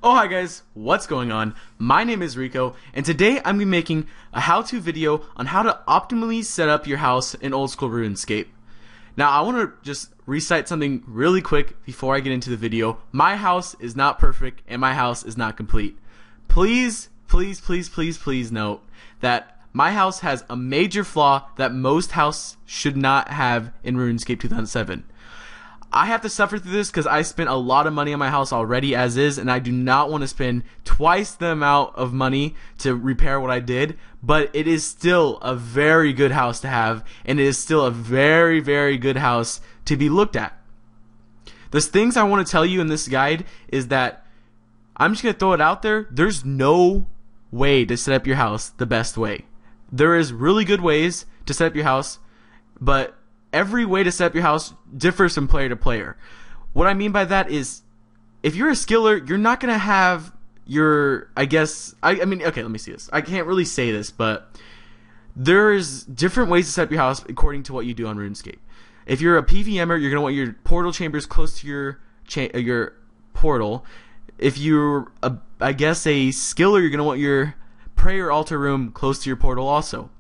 Oh hi guys, what's going on? My name is Rico, and today I'm going to be making a how-to video on how to optimally set up your house in old school RuneScape. Now I want to just recite something really quick before I get into the video. My house is not perfect and my house is not complete. Please note that my house has a major flaw that most houses should not have in RuneScape 2007. I have to suffer through this because I spent a lot of money on my house already as is, and I do not want to spend twice the amount of money to repair what I did, but it is still a very good house to have, and it is still a very good house to be looked at. The things I want to tell you in this guide is that I'm just going to throw it out there. There's no way to set up your house the best way. There is really good ways to set up your house, but every way to set up your house differs from player to player. What I mean by that is, if you're a skiller, you're not gonna have your, I mean, okay, let me see this. I can't really say this, but there's different ways to set up your house according to what you do on RuneScape. If you're a PVMer, you're gonna want your portal chambers close to your portal. If you're a skiller, you're gonna want your prayer altar room close to your portal also.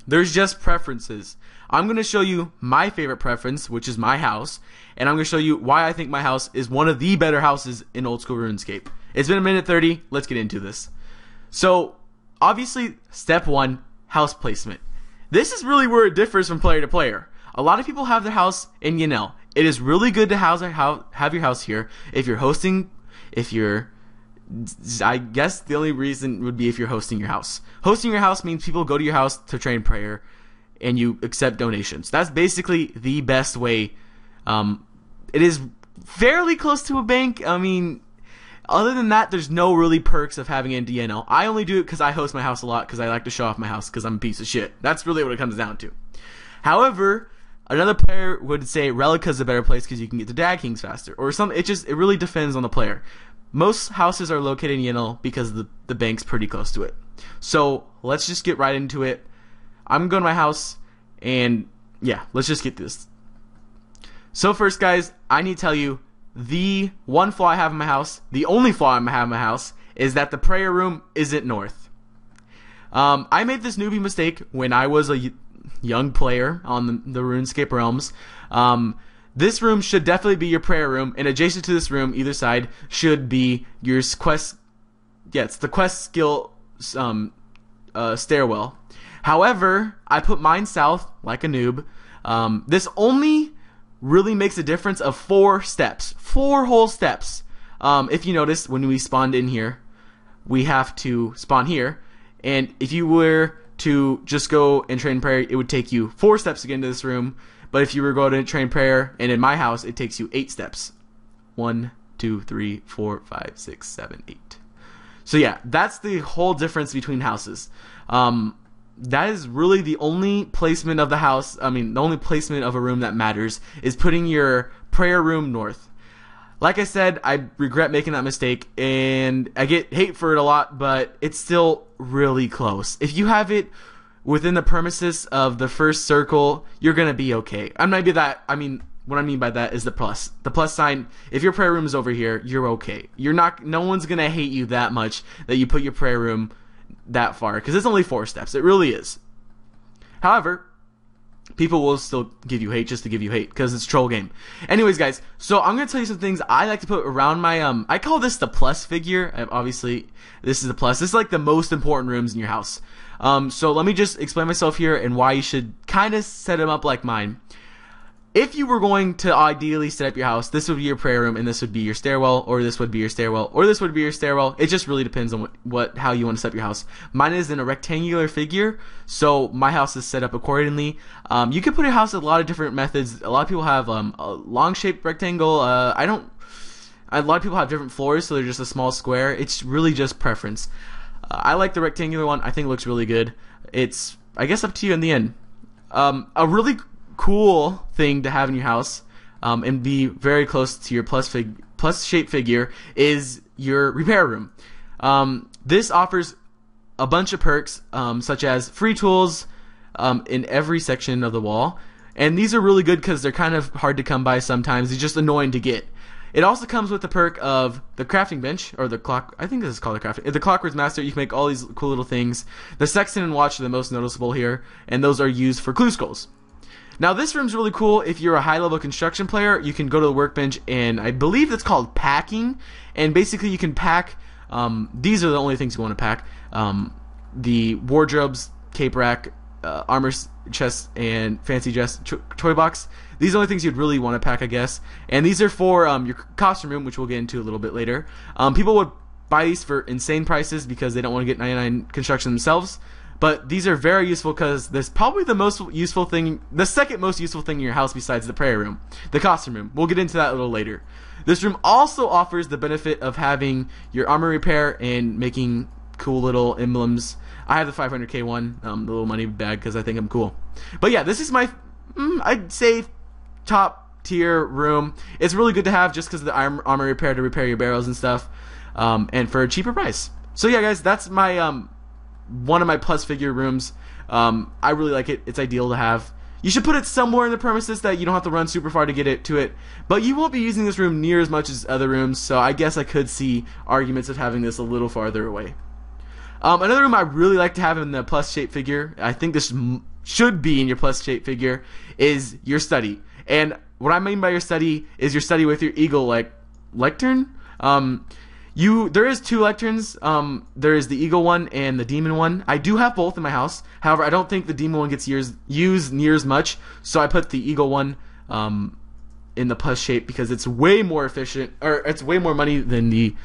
There's just preferences. I'm going to show you my favorite preference, which is my house, and I'm going to show you why I think my house is one of the better houses in old school RuneScape. It's been a minute 30, let's get into this. So, obviously, step 1, house placement. This is really where it differs from player to player. A lot of people have their house in Yanel. It is really good to have your house here if you're hosting, I guess the only reason would be if you're hosting your house. Hosting your house means people go to your house to train prayer and you accept donations. That's basically the best way. It is fairly close to a bank. I mean, other than that, there's no really perks of having it in DNL. I only do it because I host my house a lot because I like to show off my house because I'm a piece of shit. That's really what it comes down to. However, another player would say Relica is a better place because you can get to Dag Kings faster or something. It really depends on the player. Most houses are located in Yanel because the bank's pretty close to it. So let's just get right into it. I'm going to my house, and yeah, let's just get this. So first, guys, I need to tell you the one flaw I have in my house, the only flaw I have in my house, is that the prayer room isn't north. I made this newbie mistake when I was a young player on the RuneScape realms. This room should definitely be your prayer room, and adjacent to this room, either side, should be your quest. Yeah, it's the quest skill stairwell. However, I put mine south like a noob. This only really makes a difference of 4 steps, 4 whole steps. If you notice, when we spawned in here, we have to spawn here, and if you were to just go and train prayer, it would take you 4 steps to get into this room. But if you were going to train prayer, and in my house, it takes you 8 steps. 1, 2, 3, 4, 5, 6, 7, 8. So yeah, that's the whole difference between houses. That is really the only placement of the house, the only placement of a room that matters is putting your prayer room north. Like I said, I regret making that mistake, and I get hate for it a lot, but it's still really close. If you have it within the premises of the first circle, you're gonna be okay. What I mean by that is the plus. The plus sign, if your prayer room is over here, you're okay. No one's gonna hate you that much that you put your prayer room that far, because it's only 4 steps. It really is. However, people will still give you hate just to give you hate because it's troll game. Anyways, guys, so I'm gonna tell you some things I like to put around my I call this the plus figure. Obviously, this is the plus. This is like the most important rooms in your house. So let me just explain myself here and why you should kind of set them up like mine. If you were going to ideally set up your house, this would be your prayer room, and this would be your stairwell, or this would be your stairwell, or this would be your stairwell. It just really depends on how you want to set up your house. Mine is in a rectangular figure, so my house is set up accordingly. You can put your house a lot of different methods. A lot of people have a long-shaped rectangle. A lot of people have different floors, so they're just a small square. It's really just preference. I like the rectangular one. I think it looks really good. It's, I guess, up to you in the end. A really cool thing to have in your house and be very close to your plus shape figure is your repair room. This offers a bunch of perks such as free tools in every section of the wall, and these are really good because they're kind of hard to come by sometimes. They're just annoying to get. It also comes with the perk of the crafting bench, or the clock. I think this is called the crafting. The Clockwork Master. You can make all these cool little things. The Sexton and Watch are the most noticeable here, and those are used for clue scrolls. Now this room's really cool. If you're a high-level construction player, you can go to the workbench, and I believe it's called packing. And basically, you can pack. These are the only things you want to pack: the wardrobes, cape rack, armor chest, and fancy dress toy box. These are the only things you'd really want to pack, I guess. And these are for your costume room, which we'll get into a little bit later. People would buy these for insane prices because they don't want to get 99 construction themselves. But these are very useful because there's probably the most useful thing, the second most useful thing in your house besides the prayer room, the costume room. We'll get into that a little later. This room also offers the benefit of having your armor repair and making cool little emblems. I have the 500k one, the little money bag, because I think I'm cool. But yeah, this is my, I'd say, top tier room. It's really good to have just because of the armor repair to repair your barrels and stuff, and for a cheaper price. So yeah, guys, that's my one of my plus figure rooms. I really like it. It's ideal to have. You should put it somewhere in the premises that you don't have to run super far to get it to it. But you won't be using this room near as much as other rooms, so I guess I could see arguments of having this a little farther away. Another room I really like to have in the plus shape figure, I think this should be in your plus shape figure, is your study. And what I mean by your study is your study with your eagle lectern. There is two lecterns. There is the eagle one and the demon one. I do have both in my house. However, I don't think the demon one gets used near as much, so I put the eagle one in the plus shape because it's way more efficient, or it's way more money than the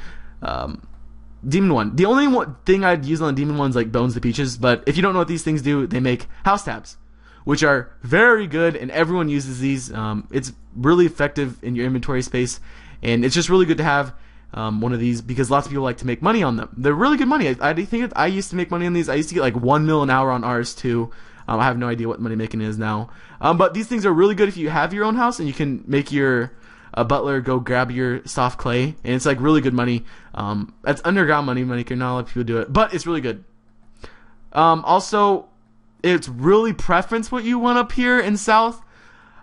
demon one. The only thing I'd use on the demon one is like Bones the Peaches, but if you don't know what these things do, they make house tabs, which are very good, and everyone uses these. It's really effective in your inventory space, and it's just really good to have one of these because lots of people like to make money on them. They're really good money. I think I used to make money on these. I used to get like 1 mil an hour on ours too. I have no idea what money making is now. But these things are really good if you have your own house and you can make your butler go grab your soft clay, and it's like really good money. That's underground money maker. Not a lot of people do it, but it's really good. Also, it's really preference what you want up here in south,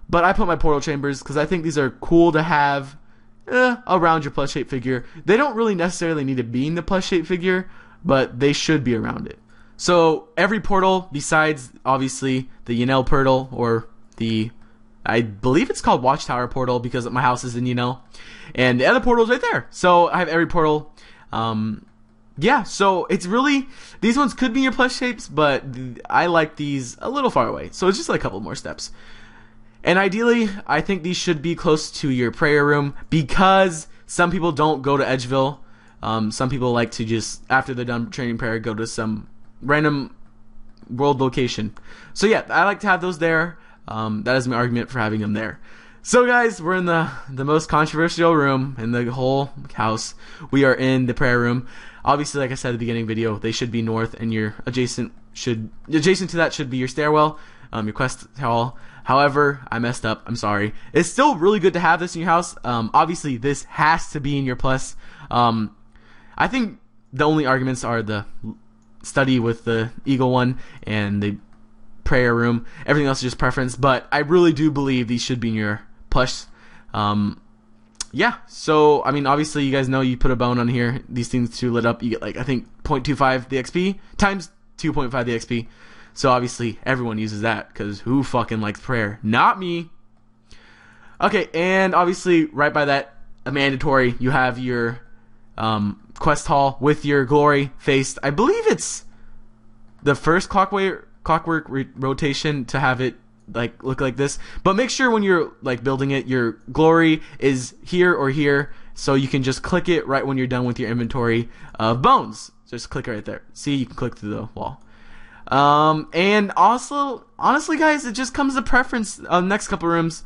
but I put my portal chambers because I think these are cool to have around your plus shape figure. They don't really necessarily need to be in the plus shape figure, but they should be around it. So every portal besides obviously the Yanel portal, or the, I believe it's called Watchtower portal because my house is in Yanel, and the other portal is right there. So I have every portal. Yeah, so it's really, these ones could be your plus shapes, but I like these a little far away. So it's just like a couple more steps. And ideally, I think these should be close to your prayer room because some people don't go to Edgeville. Some people like to just, after they're done training prayer, go to some random world location. So yeah, I like to have those there. That is my argument for having them there. So guys, we're in the most controversial room in the whole house. We are in the prayer room. Obviously, like I said at the beginning of the video, they should be north, and your adjacent to that should be your stairwell, your quest hall. However, I messed up. I'm sorry. It's still really good to have this in your house. Obviously, this has to be in your plus. I think the only arguments are the study with the eagle one and the prayer room. Everything else is just preference, but I really do believe these should be in your plus. Yeah, so I mean, obviously you guys know you put a bone on here, these things to lit up, you get like I think 0.25 the XP times 2.5 the XP. So obviously everyone uses that because who fucking likes prayer? Not me. Okay, and obviously right by that, a mandatory, you have your quest hall with your glory faced. I believe it's the first clockwork rotation to have it like look like this, but make sure when you're like building it, your glory is here or here, so you can just click it right when you're done with your inventory of bones. Just click right there. See, you can click through the wall. And also, honestly guys, it just comes to preference on the next couple rooms.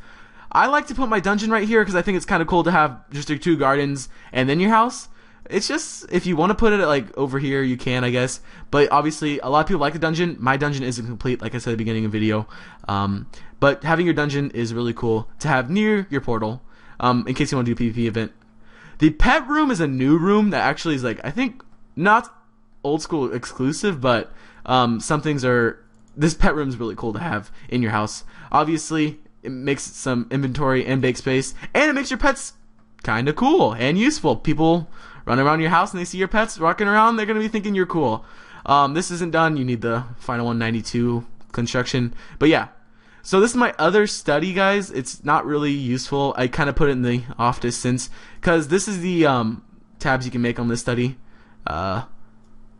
I like to put my dungeon right here because I think it's kind of cool to have just your 2 gardens and then your house. It's just, if you want to put it like over here, you can, I guess. But obviously, a lot of people like the dungeon. My dungeon isn't complete, like I said at the beginning of the video. But having your dungeon is really cool to have near your portal, in case you want to do a PvP event. The pet room is a new room that actually is like, I think, not old school exclusive, but some things are, this pet room is really cool to have in your house. Obviously, it makes some inventory and bake space, and it makes your pets kind of cool and useful. People run around your house and they see your pets walking around, they're going to be thinking you're cool. This isn't done. You need the final 192 construction. But yeah. So this is my other study, guys. It's not really useful. I kind of put it in the off distance because this is the tabs you can make on this study. The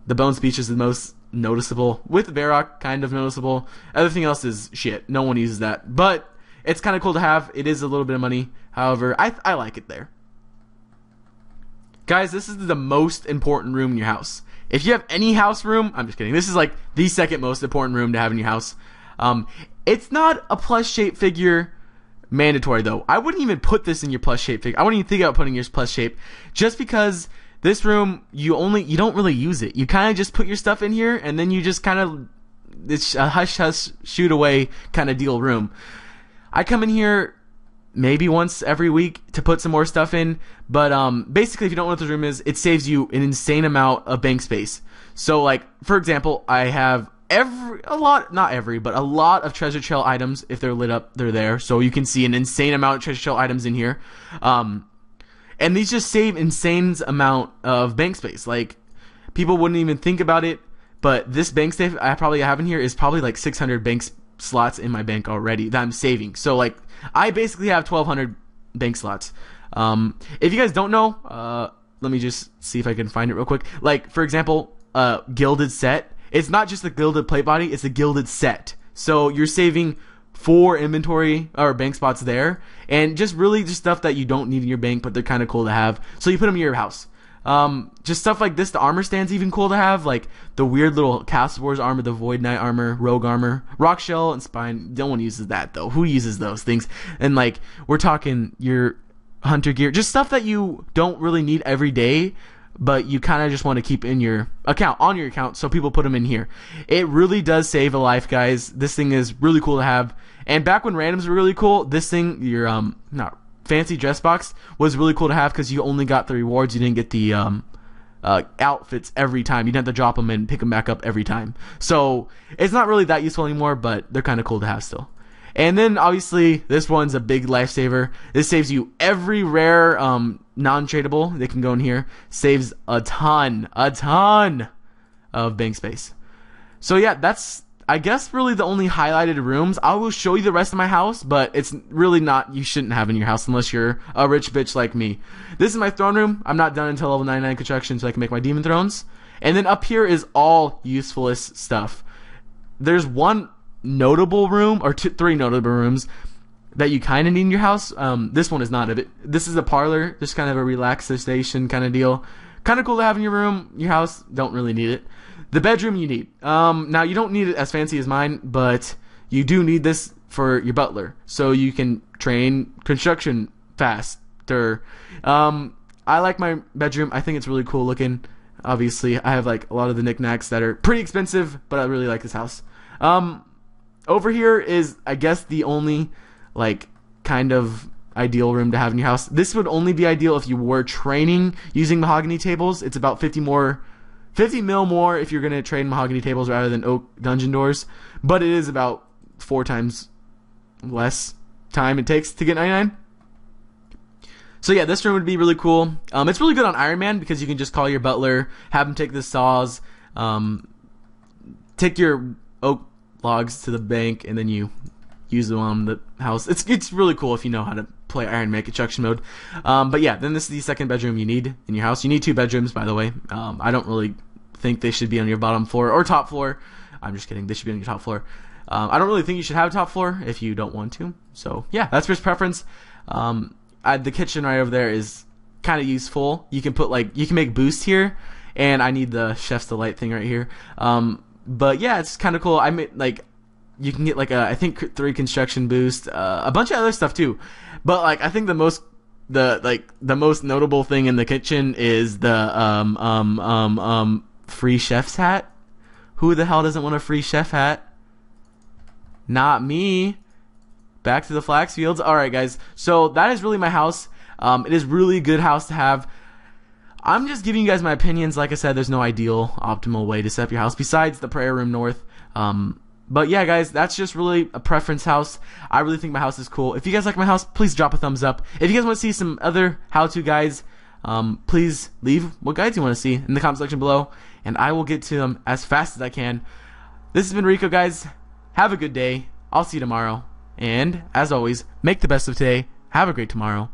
bone speech is the most noticeable. With Varrock, kind of noticeable. Everything else is shit. No one uses that. But it's kind of cool to have. It is a little bit of money. However, I like it there. Guys, this is the most important room in your house. If you have any house room, I'm just kidding. This is like the second most important room to have in your house. It's not a plush shape figure mandatory though. I wouldn't even put this in your plush shape figure. I wouldn't even think about putting your plush shape, just because this room you don't really use it. You kind of just put your stuff in here and then you just kind of, it's a hush hush shoot away kind of deal room. I come in here maybe once every week to put some more stuff in, but basically if you don't know what this room is, it saves you an insane amount of bank space. So like for example, I have a lot of treasure trail items. If they're lit up, they're there, so you can see an insane amount of treasure trail items in here. And these just save insane amount of bank space. Like people wouldn't even think about it, but this bank space I probably have in here is probably like 600 bank slots in my bank already that I'm saving. So like I basically have 1,200 bank slots. If you guys don't know, let me just see if I can find it real quick. Like for example, gilded set. It's not just the gilded plate body, it's the gilded set. So you're saving 4 inventory or bank spots there, and just really just stuff that you don't need in your bank, but they're kind of cool to have. So you put them in your house. Just stuff like this. The armor stand's even cool to have, like the weird little Castle Wars armor, the Void Knight armor, Rogue armor, Rock Shell and Spine. No one uses that though. Who uses those things? And like we're talking your hunter gear, just stuff that you don't really need every day, but you kind of just want to keep in your account, on your account, so people put them in here. It really does save a life, guys. This thing is really cool to have. And back when randoms were really cool, this thing, your not fancy dress box, was really cool to have because you only got the rewards. You didn't get the outfits every time. You didn't have to drop them and pick them back up every time. So it's not really that useful anymore, but they're kind of cool to have still. And then obviously this one's a big lifesaver. This saves you every rare non-tradable. They can go in here. Saves a ton of bank space. So yeah, that's I guess really the only highlighted rooms. I will show you the rest of my house, but it's really not, you shouldn't have in your house unless you're a rich bitch like me. This is my throne room. I'm not done until level 99 construction so I can make my demon thrones. And then up here is all usefulest stuff. There's one notable room, or 3 notable rooms that you kind of need in your house. This one is not of it. This is a parlor, just kind of a relaxation kind of deal. Kind of cool to have in your room, your house. Don't really need it. The bedroom you need. Now you don't need it as fancy as mine, but you do need this for your butler, so you can train construction faster. I like my bedroom. I think it's really cool looking. Obviously, I have like a lot of the knickknacks that are pretty expensive, but I really like this house. Over here is, I guess, the only like kind of ideal room to have in your house. This would only be ideal if you were training using mahogany tables. It's about 50 mil more if you're going to train mahogany tables rather than oak dungeon doors, but it is about 4 times less time it takes to get 99. So yeah, this room would be really cool. It's really good on Iron Man because you can just call your butler, have him take the saws, take your oak logs to the bank, and then you use them on the house. It's really cool if you know how to play Iron Man construction mode. But yeah, then this is the second bedroom you need in your house. You need 2 bedrooms, by the way. I don't really think they should be on your bottom floor or top floor. I'm just kidding. They should be on your top floor. I don't really think you should have a top floor if you don't want to. So yeah, that's your preference. The kitchen right over there is kind of useful. You can put you can make boost here, and I need the chef's delight thing right here. But yeah, it's kind of cool. I made you can get I think 3 construction boost, a bunch of other stuff too. But I think the most notable thing in the kitchen is the free chef's hat. Who the hell doesn't want a free chef hat? Not me. Back to the flax fields. Alright guys, so that is really my house. It is really good house to have. I'm just giving you guys my opinions. Like I said, there's no ideal optimal way to set up your house besides the prayer room north. But yeah, guys, that's just really a preference house. I really think my house is cool. If you guys like my house, please drop a thumbs up. If you guys want to see some other how-to guides, please leave what guides you want to see in the comment section below, and I will get to them as fast as I can. This has been Rico, guys. Have a good day. I'll see you tomorrow. And as always, make the best of today. Have a great tomorrow.